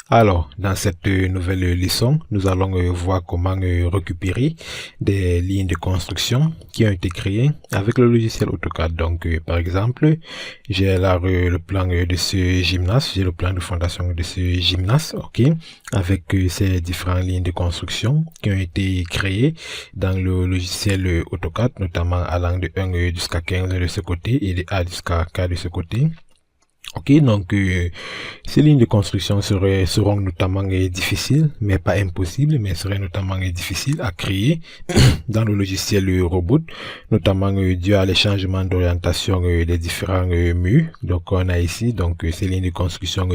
Alors, dans cette nouvelle leçon, nous allons voir comment récupérer des lignes de construction qui ont été créées avec le logiciel AutoCAD. Donc, par exemple, j'ai là le plan de ce gymnase, j'ai le plan de fondation de ce gymnase, ok, avec ces différentes lignes de construction qui ont été créées dans le logiciel AutoCAD, notamment allant de 1 jusqu'à 15 de ce côté et de A jusqu'à K de ce côté. Ok, donc ces lignes de construction seront notamment difficiles, mais pas impossibles, mais seraient notamment difficiles à créer dans le logiciel Robot, notamment dû à les changements d'orientation des différents murs. Donc on a ici donc ces lignes de construction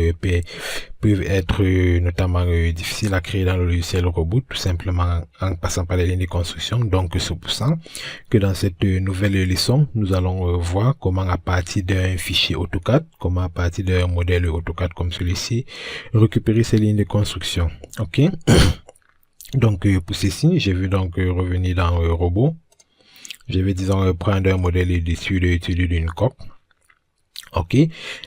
peuvent être notamment difficiles à créer dans le logiciel Robot, tout simplement en passant par les lignes de construction. Donc c'est pour ça que dans cette nouvelle leçon, nous allons voir comment à partir d'un fichier AutoCAD, comment à partir d'un modèle AutoCAD comme celui-ci, récupérer ces lignes de construction. Ok. Donc pour ceci, je vais donc revenir dans Robot. Je vais disons prendre un modèle issu de l'étude d'une COP. Ok,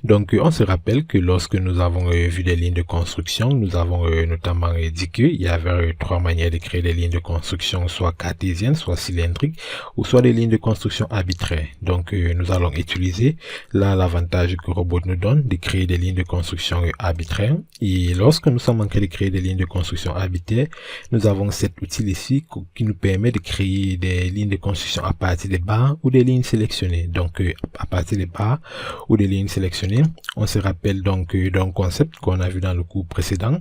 donc on se rappelle que lorsque nous avons vu des lignes de construction, nous avons notamment dit qu'il y avait trois manières de créer des lignes de construction, soit cartésiennes, soit cylindriques, ou soit des lignes de construction arbitraires. Donc nous allons utiliser là l'avantage que Robot nous donne de créer des lignes de construction arbitraires. Et lorsque nous sommes en train de créer des lignes de construction arbitraires, nous avons cet outil ici qui nous permet de créer des lignes de construction à partir des barres ou des lignes sélectionnées. Donc à partir des barres ou des lignes sélectionnées. On se rappelle donc d'un concept qu'on a vu dans le cours précédent,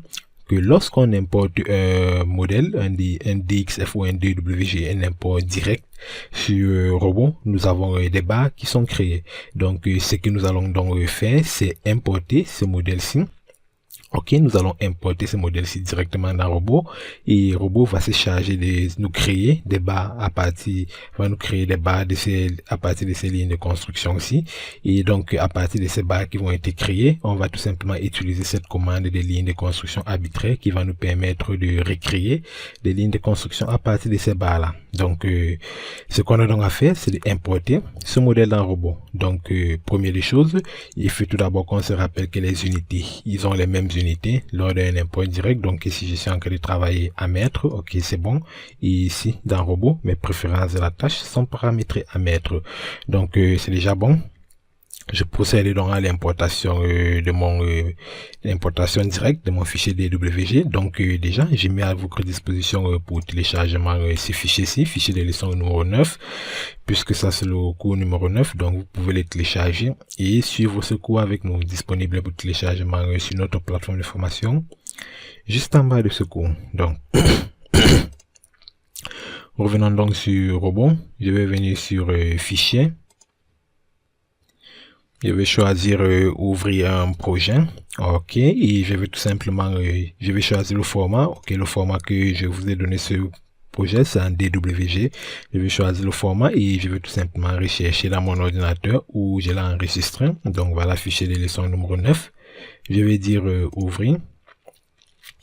que lorsqu'on importe un modèle, un DXF ou un DWG, un import direct sur Robot, nous avons des barres qui sont créées. Donc ce que nous allons donc faire, c'est importer ce modèle-ci. Ok, nous allons importer ce modèle-ci directement dans Robot et Robot va se charger de nous créer des barres à partir à partir de ces lignes de construction ici. Et donc, à partir de ces barres qui vont être créées, on va tout simplement utiliser cette commande de lignes de construction arbitraires qui va nous permettre de recréer des lignes de construction à partir de ces barres-là. Donc, ce qu'on a donc à faire, c'est d'importer ce modèle dans Robot. Donc, première des choses, il faut tout d'abord qu'on se rappelle que les unités, ils ont les mêmes unités lors d'un import direct. Donc ici je suis en train de travailler à mètre, ok, c'est bon. Et ici dans Robot, mes préférences de la tâche sont paramétrées à mètre, donc c'est déjà bon. Je procède donc à l'importation de mon l'importation directe de mon fichier DWG. Donc déjà, j'ai mis à votre disposition pour téléchargement ce fichier-ci, fichier de leçon numéro 9, puisque ça c'est le cours numéro 9. Donc vous pouvez le télécharger et suivre ce cours avec nous, disponible pour téléchargement sur notre plateforme de formation, juste en bas de ce cours. Donc revenons donc sur Robot. Je vais venir sur fichier. Je vais choisir ouvrir un projet, ok, et je vais tout simplement, je vais choisir le format, ok, le format que je vous ai donné ce projet, c'est un DWG. Je vais choisir le format et je vais tout simplement rechercher dans mon ordinateur où je l'ai enregistré. Donc voilà, fichier de leçon numéro 9. Je vais dire ouvrir.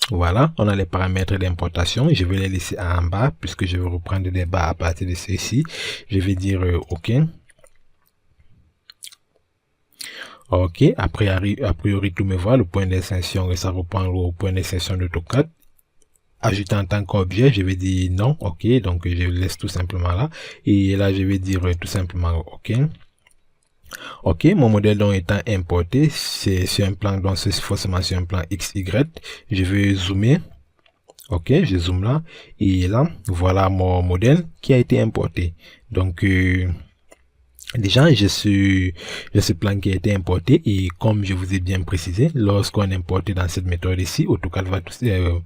Voilà, on a les paramètres d'importation. Je vais les laisser en bas puisque je vais reprendre des barres à partir de ceci. Je vais dire OK. Ok, après, a priori, tout me voit, le point d'extension, et ça reprend au point d'extension d'AutoCAD. Ajouter en tant qu'objet, je vais dire non, ok, donc je laisse tout simplement là. Et là, je vais dire tout simplement ok. Ok, mon modèle donc étant importé, c'est sur un plan, donc c'est forcément sur un plan XY. Je vais zoomer. Ok, je zoome là. Et là, voilà mon modèle qui a été importé. Donc, déjà, j'ai ce plan qui a été importé et comme je vous ai bien précisé, lorsqu'on importe dans cette méthode ici, AutoCAD va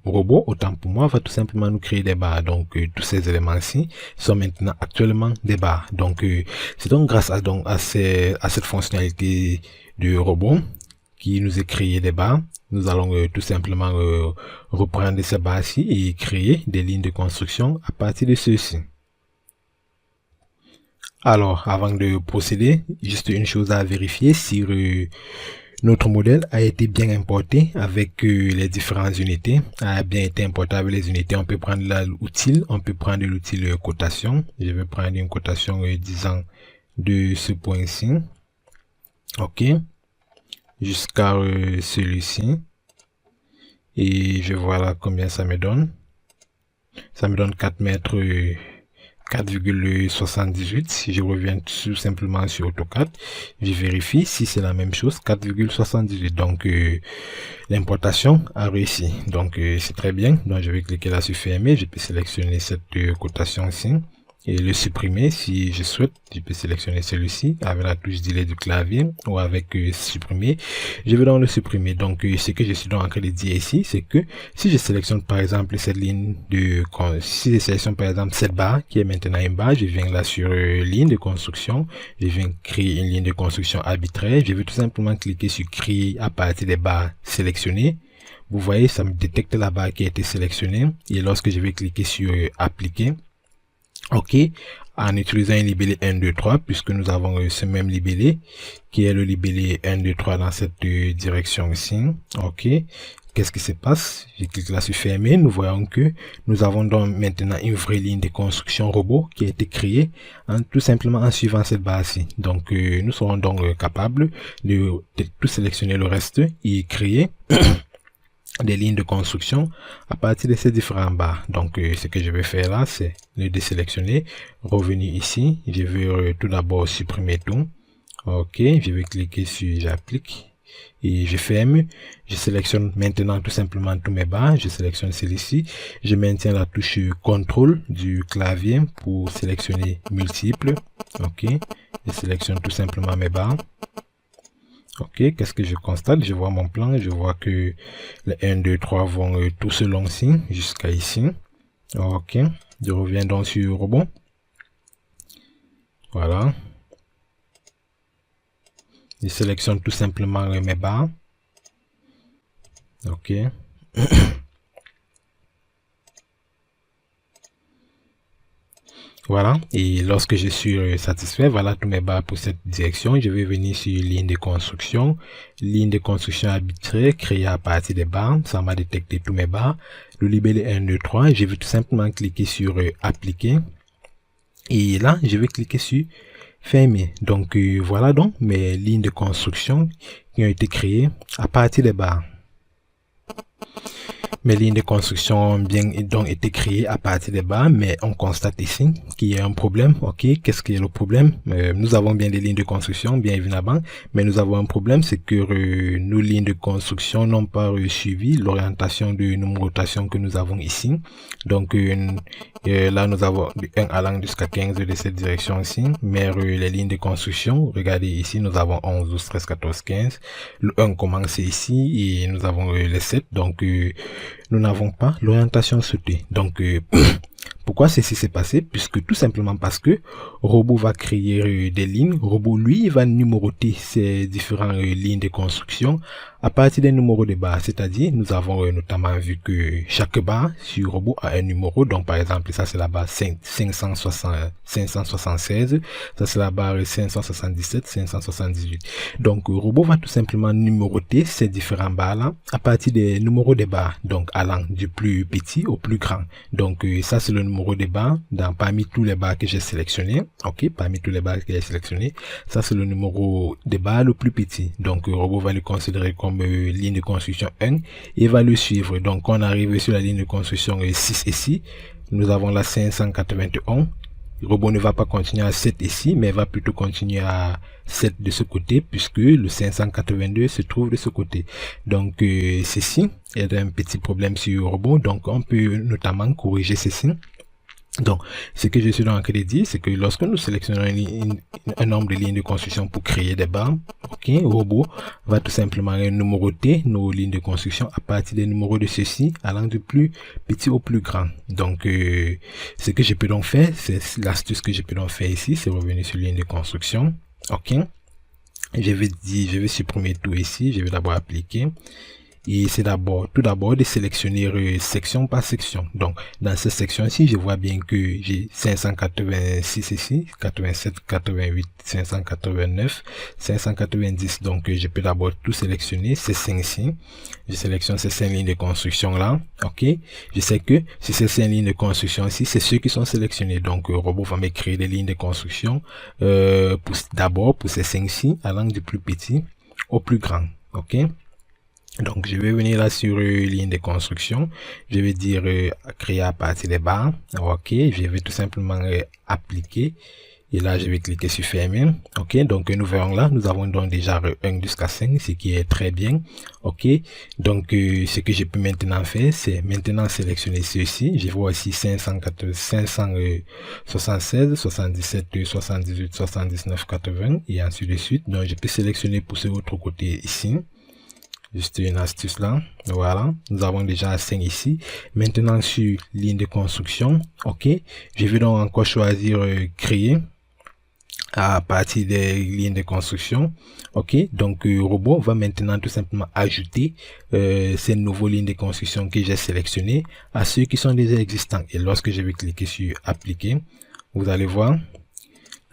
Robot, autant pour moi, va tout simplement nous créer des barres. Donc, tous ces éléments-ci sont maintenant actuellement des barres. Donc, c'est donc grâce à cette fonctionnalité de Robot qui nous est créé des barres. Nous allons tout simplement reprendre ces barres-ci et créer des lignes de construction à partir de ceci. Alors, avant de procéder, juste une chose à vérifier si notre modèle a été bien importé avec les différentes unités, a bien été importé avec les unités. On peut prendre l'outil, on peut prendre l'outil cotation. Je vais prendre une cotation disant de ce point-ci, ok, jusqu'à celui-ci. et je vois là combien ça me donne. Ça me donne 4 mètres 4,78. Si je reviens tout simplement sur AutoCAD, je vérifie si c'est la même chose, 4,78. Donc l'importation a réussi. Donc c'est très bien. Donc je vais cliquer là sur fermer. Je peux sélectionner cette cotation ici et le supprimer. Si je souhaite, je peux sélectionner celui-ci avec la touche delete du clavier ou avec supprimer. Je vais donc le supprimer. Donc ce que je suis donc en train de dire ici, c'est que si je sélectionne par exemple cette ligne de, si je sélectionne par exemple cette barre qui est maintenant une barre, je viens là sur ligne de construction, je viens créer une ligne de construction arbitraire. Je vais tout simplement cliquer sur créer à partir des barres sélectionnées. Vous voyez, ça me détecte la barre qui a été sélectionnée, et lorsque je vais cliquer sur appliquer, ok, en utilisant un libellé 1, 2, 3, puisque nous avons ce même libellé, qui est le libellé 1, 2, 3 dans cette direction ici, ok. Qu'est-ce qui se passe? Je clique là sur fermer. Nous voyons que nous avons donc maintenant une vraie ligne de construction robot qui a été créée tout simplement en suivant cette base-ci. Donc nous serons donc capables de tout sélectionner le reste et créer des lignes de construction à partir de ces différents barres. Donc ce que je vais faire là, c'est le désélectionner, revenir ici, je vais tout d'abord supprimer tout. Ok, je vais cliquer sur j'applique et je ferme. Je sélectionne maintenant tout simplement tous mes barres, je sélectionne celui-ci, je maintiens la touche contrôle du clavier pour sélectionner multiples. Ok, je sélectionne tout simplement mes barres. Ok, qu'est-ce que je constate? Je vois mon plan, je vois que les 1, 2, 3 vont tout ce long-ci jusqu'à ici. Ok, je reviens donc sur robot. Voilà. Je sélectionne tout simplement mes barres. Ok. Voilà, et lorsque je suis satisfait, voilà tous mes barres pour cette direction. Je vais venir sur ligne de construction arbitraire créée à partir des barres. Ça m'a détecté tous mes barres. Le libellé 1, 2, 3, je vais tout simplement cliquer sur appliquer. Et là, je vais cliquer sur fermer. Donc voilà donc mes lignes de construction qui ont été créées à partir des barres. Mes lignes de construction ont bien donc été créées à partir des barres, mais on constate ici qu'il y a un problème. Ok, qu'est-ce qui est le problème? Nous avons bien des lignes de construction, bien évidemment, mais nous avons un problème, c'est que nos lignes de construction n'ont pas suivi l'orientation de numérotation que nous avons ici. Donc là, nous avons de 1 allant jusqu'à 15 de cette direction ici, mais les lignes de construction, regardez ici, nous avons 11, 12, 13, 14, 15. Le 1 commence ici et nous avons les 7, donc nous n'avons pas l'orientation souhaitée. Donc pourquoi ceci s'est passé? Puisque tout simplement parce que Robot va créer des lignes, Robot lui va numéroter ces différentes lignes de construction à partir des numéros de barres. C'est-à-dire, nous avons notamment vu que chaque barre sur Robot a un numéro. Donc par exemple, ça c'est la barre 576, ça c'est la barre 577, 578. Donc Robot va tout simplement numéroter ces différents barres là à partir des numéros des barres, donc allant du plus petit au plus grand. Donc ça c'est le numéro des barres parmi tous les barres que j'ai sélectionné. Ok, parmi tous les barres que j'ai sélectionné, ça c'est le numéro des barres le plus petit. Donc Robot va le considérer comme ligne de construction 1 et va le suivre. Donc on arrive sur la ligne de construction 6 ici, nous avons la 581. Robot ne va pas continuer à 7 ici, mais va plutôt continuer à 7 de ce côté, puisque le 582 se trouve de ce côté. Donc ceci est un petit problème sur Robot, donc on peut notamment corriger ceci. Donc, ce que je suis en train de dire, c'est que lorsque nous sélectionnons un nombre de lignes de construction pour créer des barres, ok, Robot va tout simplement numéroter nos lignes de construction à partir des numéros de ceci, allant du plus petit au plus grand. Donc, ce que je peux donc faire, c'est l'astuce que je peux donc faire ici, c'est revenir sur ligne de construction, ok. Je vais supprimer tout ici, je vais d'abord appliquer. Et c'est tout d'abord de sélectionner section par section. Donc dans cette section-ci, je vois bien que j'ai 586 ici, 87, 88, 589, 590. Donc je peux d'abord tout sélectionner, ces 5-ci. Je sélectionne ces 5 lignes de construction là. Ok, je sais que si ces 5 lignes de construction ici, c'est ceux qui sont sélectionnés. Donc Robot va me créer des lignes de construction d'abord pour ces 5-ci, allant du plus petit au plus grand. Ok. Donc, je vais venir là sur ligne de construction. Je vais dire créer à partir des barres. OK, je vais tout simplement appliquer. Et là, je vais cliquer sur fermer. OK, donc nous verrons là, nous avons donc déjà 1 jusqu'à 5, ce qui est très bien. OK, donc ce que je peux maintenant faire, c'est maintenant sélectionner ceci. Je vois ici 576, 77, 78, 79, 80 et ainsi de suite. Donc, je peux sélectionner pour ce autre côté ici. Juste une astuce là. Voilà, nous avons déjà 5 ici. Maintenant sur ligne de construction. OK, je vais donc encore choisir créer à partir des lignes de construction. OK, donc robot va maintenant tout simplement ajouter ces nouveaux lignes de construction que j'ai sélectionnées à ceux qui sont déjà existants. Et lorsque je vais cliquer sur appliquer, vous allez voir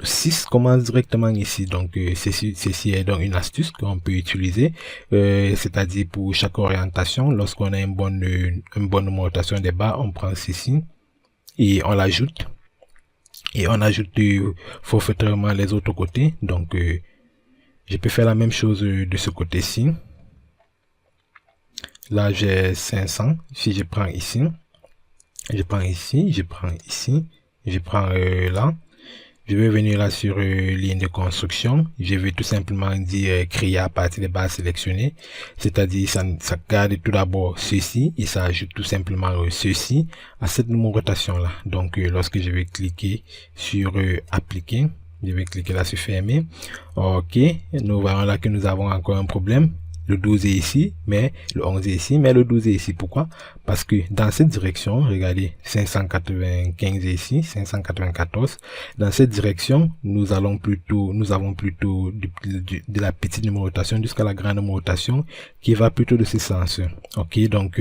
6 commence directement ici. Donc ceci est donc une astuce qu'on peut utiliser, c'est-à-dire pour chaque orientation, lorsqu'on a une bonne rotation des barres, on prend ceci et on l'ajoute. Et on ajoute forfaitairement les autres côtés. Donc je peux faire la même chose de ce côté-ci. Là j'ai 500. Si je prends ici, je prends ici, je prends ici, je prends là. Je vais venir là sur ligne de construction. Je vais tout simplement dire créer à partir des barres sélectionnées. C'est-à-dire ça garde tout d'abord ceci et ça ajoute tout simplement ceci à cette numérotation là. Donc lorsque je vais cliquer sur appliquer, je vais cliquer là sur fermer. OK, nous voyons là que nous avons encore un problème. Le 12 est ici, mais le 11 est ici, mais le 12 est ici. Pourquoi? Parce que dans cette direction, regardez, 595 est ici, 594. Dans cette direction, nous avons plutôt de la petite numérotation jusqu'à la grande numérotation qui va plutôt de ce sens. OK, donc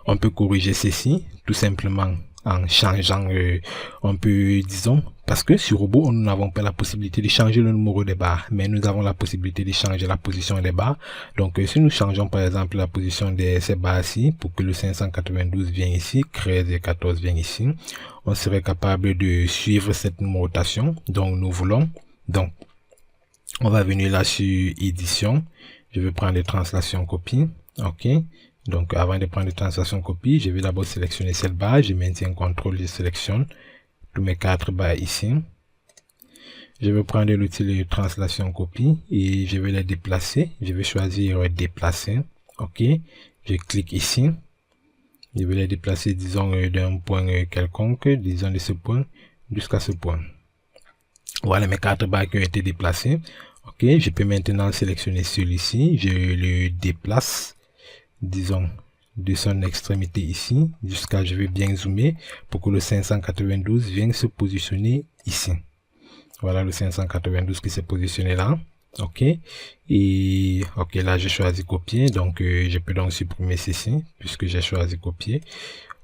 on peut corriger ceci tout simplement en changeant on peut, disons, parce que sur robot nous n'avons pas la possibilité de changer le numéro des barres, mais nous avons la possibilité de changer la position des barres. Donc si nous changeons par exemple la position de ces barres-ci pour que le 592 vienne ici, 13 et 14 viennent ici, on serait capable de suivre cette numérotation. Donc nous voulons, donc on va venir là sur édition, je vais prendre les translations copie. OK, donc avant de prendre les translations copie, je vais d'abord sélectionner cette barre, je maintiens CTRL, je sélectionne tous mes 4 barres ici. Je vais prendre l'outil de translation copie et je vais les déplacer. Je vais choisir déplacer. OK, je clique ici. Je vais les déplacer, disons, d'un point quelconque, disons de ce point jusqu'à ce point. Voilà mes 4 barres qui ont été déplacées. OK, je peux maintenant sélectionner celui-ci, je le déplace, disons, de son extrémité ici, jusqu'à, je vais bien zoomer pour que le 592 vienne se positionner ici. Voilà le 592 qui s'est positionné là. OK, et OK, là j'ai choisi copier, donc je peux donc supprimer ceci puisque j'ai choisi copier.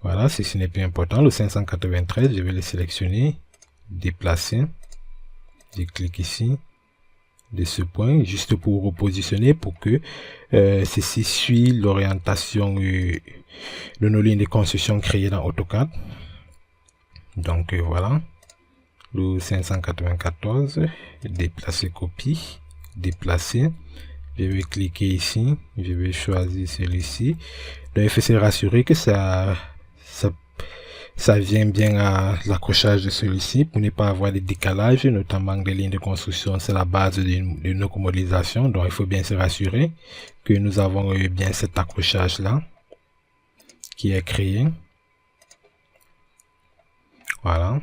Voilà, ceci n'est plus important. Le 593, je vais le sélectionner, déplacer, je clique ici de ce point juste pour repositionner pour que ceci suit l'orientation de nos lignes de construction créées dans AutoCAD. Donc voilà le 594, déplacer copie, déplacer, je vais cliquer ici, je vais choisir celui-ci. Donc il faut se rassurer que ça vient bien à l'accrochage de celui-ci pour ne pas avoir de décalage, notamment des lignes de construction. C'est la base de nos modélisations, donc il faut bien se rassurer que nous avons bien cet accrochage là qui est créé. Voilà.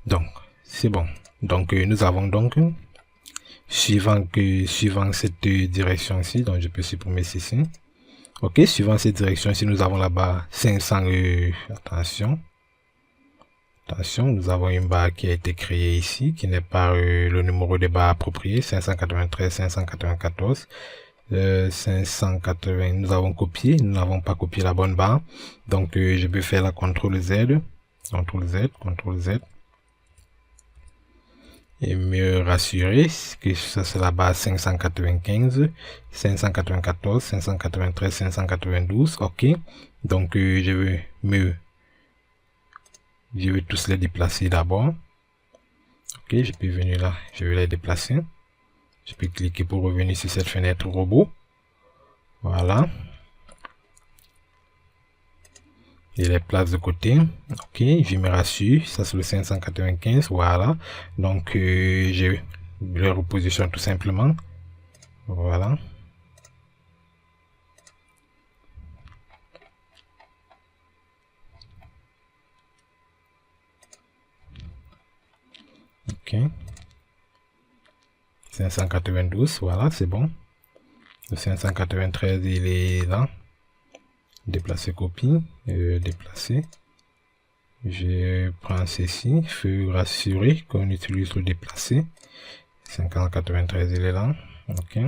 Donc c'est bon. Donc nous avons donc suivant cette direction-ci, donc je peux supprimer ceci. OK, suivant cette direction-ci, nous avons là-bas 500, attention, nous avons une barre qui a été créée ici, qui n'est pas le numéro de barre approprié, 593, 594, 580, nous avons copié, nous n'avons pas copié la bonne barre, donc je peux faire la CTRL Z, CTRL Z, et me rassurer que ça c'est la base 595, 594, 593, 592. OK, donc je vais tous les déplacer d'abord. OK, Ok, je peux venir là, je vais les déplacer. Je peux cliquer pour revenir sur cette fenêtre robot. Voilà. Je les place de côté. Ok, je me rassure. Ça c'est le 595. Voilà. Donc, je le repositionne tout simplement. Voilà. Ok. 592. Voilà, c'est bon. Le 593, il est là. Déplacer copie. Déplacer. Je prends ceci. Faut rassurer qu'on utilise le déplacer. 593, il est là. Ok.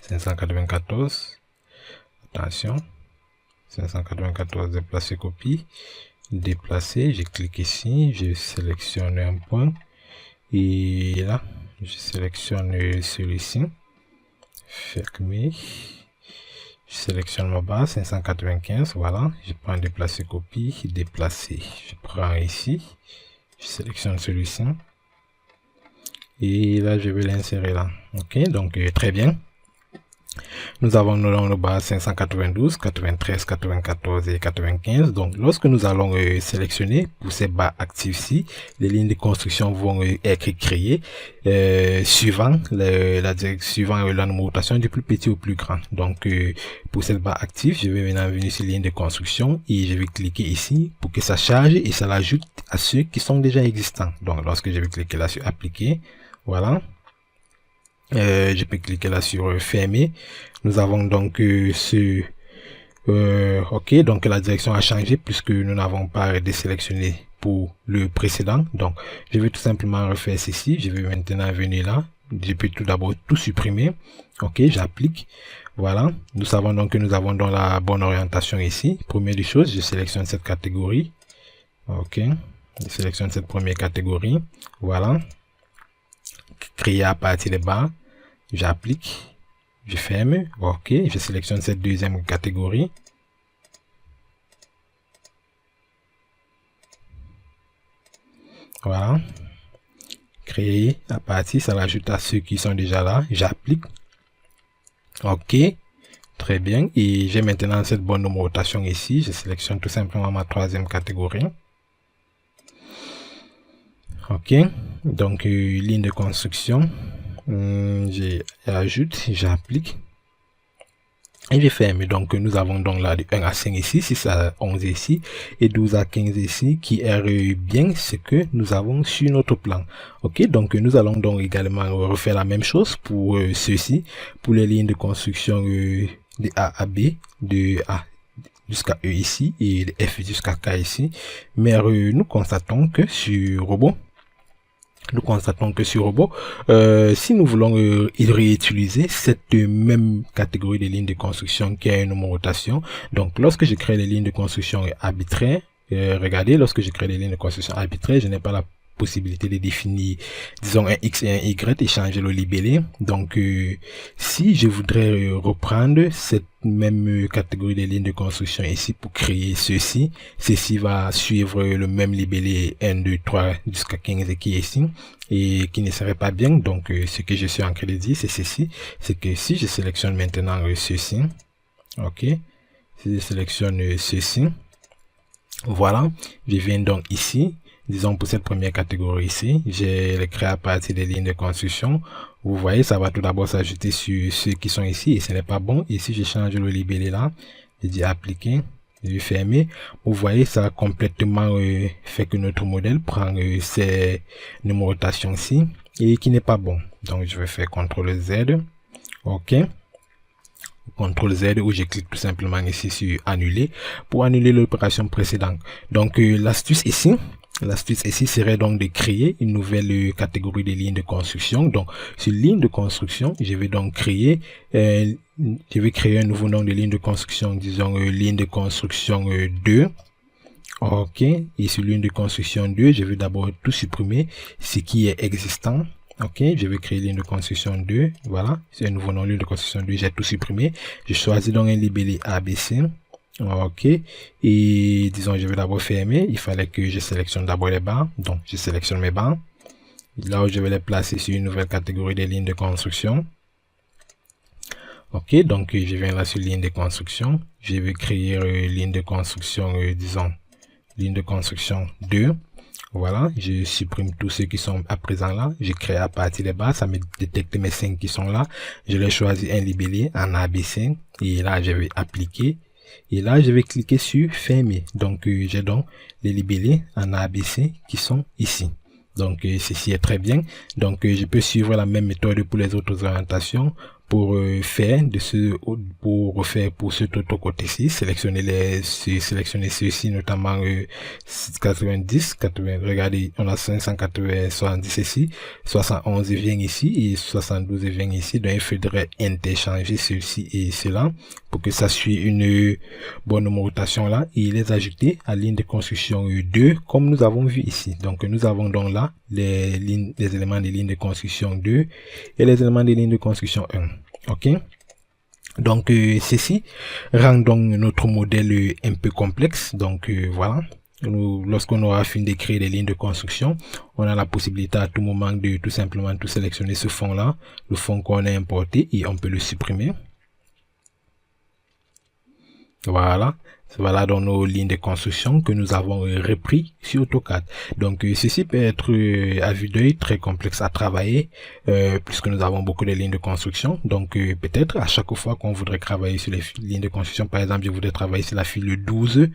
594. Attention. 594, déplacer copie. Déplacer. Je clique ici. Je sélectionne un point. Et là, je sélectionne celui-ci. Fermer. Je sélectionne ma base 595. Voilà. Je prends déplacer copie. Déplacer. Je prends ici. Je sélectionne celui-ci. Et là, je vais l'insérer là. Ok. Donc, très bien. Nous avons nos bases 592, 93, 94 et 95. Donc, lorsque nous allons sélectionner pour ces barres actives-ci, les lignes de construction vont être créées suivant la numérotation du plus petit au plus grand. Donc, pour cette barre active, je vais maintenant venir sur ligne de construction et je vais cliquer ici pour que ça charge et ça l'ajoute à ceux qui sont déjà existants. Donc, lorsque je vais cliquer là sur appliquer, voilà. Je peux cliquer là sur fermer. Nous avons donc ok, donc la direction a changé puisque nous n'avons pas désélectionné pour le précédent. Donc je vais tout simplement refaire ceci. Je vais maintenant venir là. Je peux tout d'abord tout supprimer. Ok, j'applique. Voilà, nous savons donc que nous avons dans la bonne orientation ici. Première des choses, je sélectionne cette catégorie. Ok, je sélectionne cette première catégorie. Voilà, créer à partir des barres. J'applique, je ferme, ok, je sélectionne cette deuxième catégorie. Voilà, créer à partir, ça l'ajoute à ceux qui sont déjà là. J'applique, ok, très bien. Et j'ai maintenant cette bonne numérotation ici. Je sélectionne tout simplement ma troisième catégorie. Ok, donc ligne de construction. J'ajoute, j'applique et je ferme. Donc nous avons donc là de 1 à 5 ici, 6 à 11 ici et 12 à 15 ici qui est bien ce que nous avons sur notre plan. Ok, donc nous allons donc également refaire la même chose pour ceci, pour les lignes de construction de A à B, de A jusqu'à E ici et de F jusqu'à K ici. Mais nous constatons que sur robot, si nous voulons réutiliser cette même catégorie de lignes de construction qui a une numérotation, donc lorsque je crée les lignes de construction arbitraires, regardez, lorsque je crée les lignes de construction arbitraires, je n'ai pas la possibilité de définir, disons, un X et un Y et changer le libellé. Donc, si je voudrais reprendre cette même catégorie de lignes de construction ici pour créer ceci va suivre le même libellé 1, 2, 3 jusqu'à 15 qui est ici et qui ne serait pas bien. Donc, ce que je suis en train de dire, c'est ceci, c'est que si je sélectionne maintenant ceci, ok, si je sélectionne ceci, voilà, je viens donc ici. Disons pour cette première catégorie ici, j'ai le créé à partir des lignes de construction. Vous voyez, ça va tout d'abord s'ajouter sur ceux qui sont ici et ce n'est pas bon. Ici, je change le libellé là, je dis appliquer, je vais fermer. Vous voyez, ça a complètement fait que notre modèle prend ces numérotations-ci et qui n'est pas bon. Donc, je vais faire CTRL Z, ok. CTRL Z où je clique tout simplement ici sur annuler pour annuler l'opération précédente. Donc, l'astuce ici serait donc de créer une nouvelle catégorie de lignes de construction. Donc, sur ligne de construction, je vais donc créer, un nouveau nom de ligne de construction, disons ligne de construction 2. Ok, et sur ligne de construction 2, je vais d'abord tout supprimer ce qui est existant. Ok, je vais créer ligne de construction 2. Voilà, c'est un nouveau nom ligne de construction 2, j'ai tout supprimé. Je choisis donc un libellé ABC. Ok, et disons je vais d'abord fermer. Il fallait que je sélectionne d'abord les barres, donc je sélectionne mes barres. là où je vais les placer sur une nouvelle catégorie des lignes de construction. Ok, donc je viens là sur ligne de construction, je vais créer ligne de construction, disons, ligne de construction 2. Voilà, je supprime tous ceux qui sont à présent là, je crée à partir des bas, ça me détecte mes 5 qui sont là, je les choisis un libellé en ABC, et là je vais appliquer, et là je vais cliquer sur fermer. Donc j'ai donc les libellés en ABC qui sont ici. Donc ceci est très bien. Donc je peux suivre la même méthode pour les autres orientations. Pour faire pour cet autre côté-ci, sélectionner ceux-ci, notamment 90, regardez, on a 580, 70 ici, 71 vient ici et 72 vient ici. Donc il faudrait interchanger ceci et cela pour que ça suive une bonne numérotation là et les ajouter à ligne de construction 2 comme nous avons vu ici. Donc nous avons donc là les éléments des lignes de construction 2 et les éléments des lignes de construction 1. Ok, donc ceci rend donc notre modèle un peu complexe. Donc voilà, lorsqu'on aura fini de créer des lignes de construction, on a la possibilité à tout moment de tout simplement tout sélectionner ce fond là, le fond qu'on a importé, et on peut le supprimer. Voilà dans nos lignes de construction que nous avons repris sur AutoCAD. Donc ceci peut être à vue d'œil très complexe à travailler puisque nous avons beaucoup de lignes de construction. Donc peut-être à chaque fois qu'on voudrait travailler sur les lignes de construction, par exemple je voudrais travailler sur la file 12E,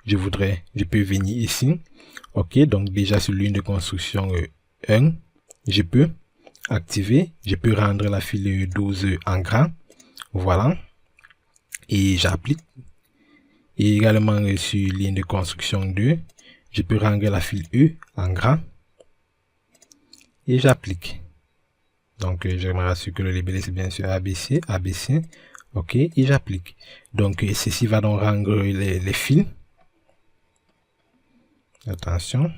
je peux venir ici. Ok, donc déjà sur ligne de construction 1, je peux activer, je peux rendre la file 12 en grand. Voilà. Et j'applique. Et également sur ligne de construction 2, je peux rendre la file E en grand et j'applique. Donc je me rassure que le libellé c'est bien sûr ABC, ok, et j'applique. Donc ceci va donc rendre les fils. Attention.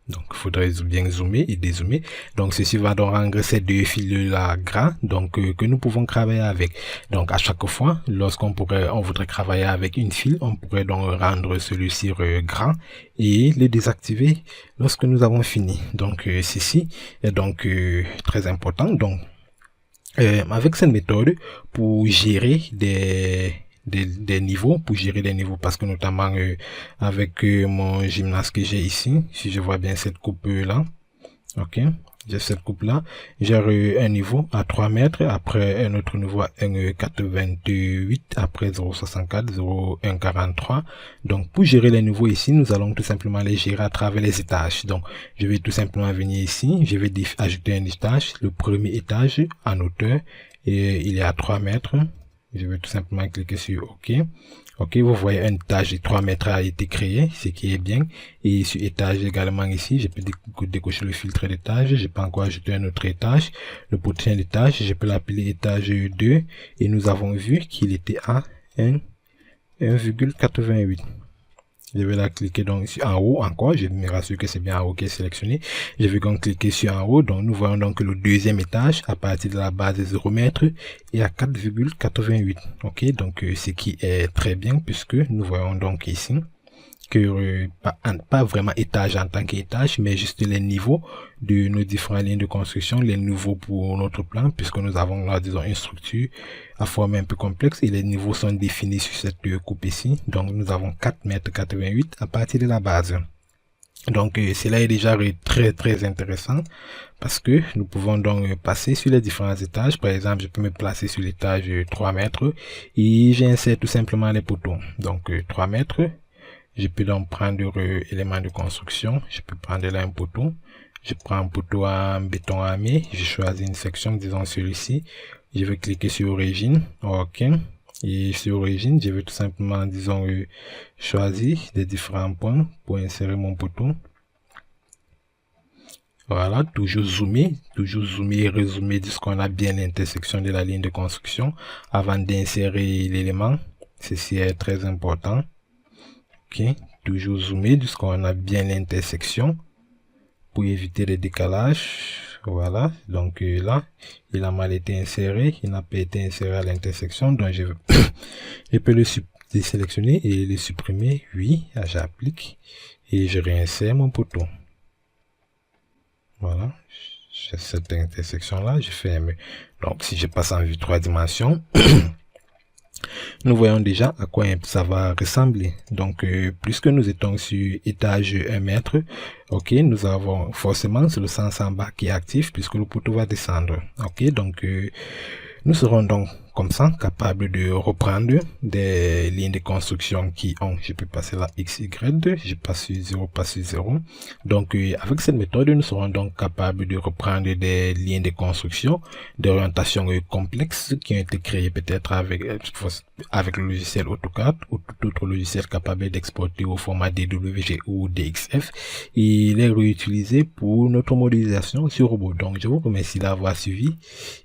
Donc, il faudrait bien zoomer et dézoomer. Donc, ceci va donc rendre ces deux fils-là gras, donc que nous pouvons travailler avec. Donc, à chaque fois, lorsqu'on voudrait travailler avec une file, on pourrait donc rendre celui-ci grand et le désactiver lorsque nous avons fini. Donc, ceci est donc très important. Donc, avec cette méthode, pour gérer des niveaux, parce que notamment avec mon gymnase que j'ai ici, si je vois bien cette coupe là, ok, j'ai cette coupe là, j'ai un niveau à 3 mètres, après un autre niveau à 1,88, après 0,64, 0,143. Donc pour gérer les niveaux ici, nous allons tout simplement les gérer à travers les étages. Donc je vais tout simplement venir ici, je vais ajouter un étage, le premier étage en hauteur, et il est à 3 mètres. Je vais tout simplement cliquer sur OK. Ok, vous voyez un étage de 3 mètres a été créé, ce qui est bien. Et sur étage également ici, je peux décocher le filtre d'étage. Je peux encore ajouter un autre étage. Le prochain étage, je peux l'appeler étage 2. Et nous avons vu qu'il était à 1,88. Je vais la cliquer donc sur en haut encore. Je me rassure que c'est bien en haut qui est sélectionné. Je vais donc cliquer sur en haut. Donc nous voyons donc que le deuxième étage à partir de la base de 0 mètre est à 4,88. Ok, donc ce qui est très bien puisque nous voyons donc ici que pas vraiment étage en tant qu'étage, mais juste les niveaux de nos différentes lignes de construction, les niveaux pour notre plan, puisque nous avons là, disons, une structure à forme un peu complexe et les niveaux sont définis sur cette coupe ici. Donc, nous avons 4,88 m à partir de la base. Donc, cela est déjà très intéressant parce que nous pouvons donc passer sur les différents étages. Par exemple, je peux me placer sur l'étage 3 mètres et j'insère tout simplement les poteaux. Donc, 3 mètres. Je peux donc prendre éléments de construction. Je peux prendre là un poteau. Je prends un poteau en béton armé. Je choisis une section, disons celui-ci. Je vais cliquer sur origine. OK. Et sur origine, je vais tout simplement, disons, choisir des différents points pour insérer mon poteau. Voilà, toujours zoomer et rezoomer jusqu'on a bien l'intersection de la ligne de construction avant d'insérer l'élément. Ceci est très important. Ok, toujours zoomer jusqu'on a bien l'intersection pour éviter les décalages. Voilà, donc là, il a mal été inséré, il n'a pas été inséré à l'intersection, donc je peux le désélectionner et le supprimer. Oui, j'applique et je réinsère mon poteau. Voilà, j'ai cette intersection-là, je ferme. Donc, si je passe en vue 3 dimensions, nous voyons déjà à quoi ça va ressembler. Donc, puisque nous étions sur étage 1 mètre, ok, nous avons forcément le sens en bas qui est actif puisque le poteau va descendre. Ok, donc nous serons donc comme ça capables de reprendre des lignes de construction qui ont, je peux passer là x, y, je passe sur 0, passe sur 0. Donc avec cette méthode, nous serons donc capables de reprendre des lignes de construction d'orientation complexes qui ont été créées peut-être avec le logiciel AutoCAD ou tout autre logiciel capable d'exporter au format DWG ou DXF et les réutiliser pour notre modélisation sur robot. Donc je vous remercie d'avoir suivi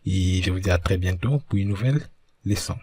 et je vous dis à très bientôt pour une nouvelle leçon.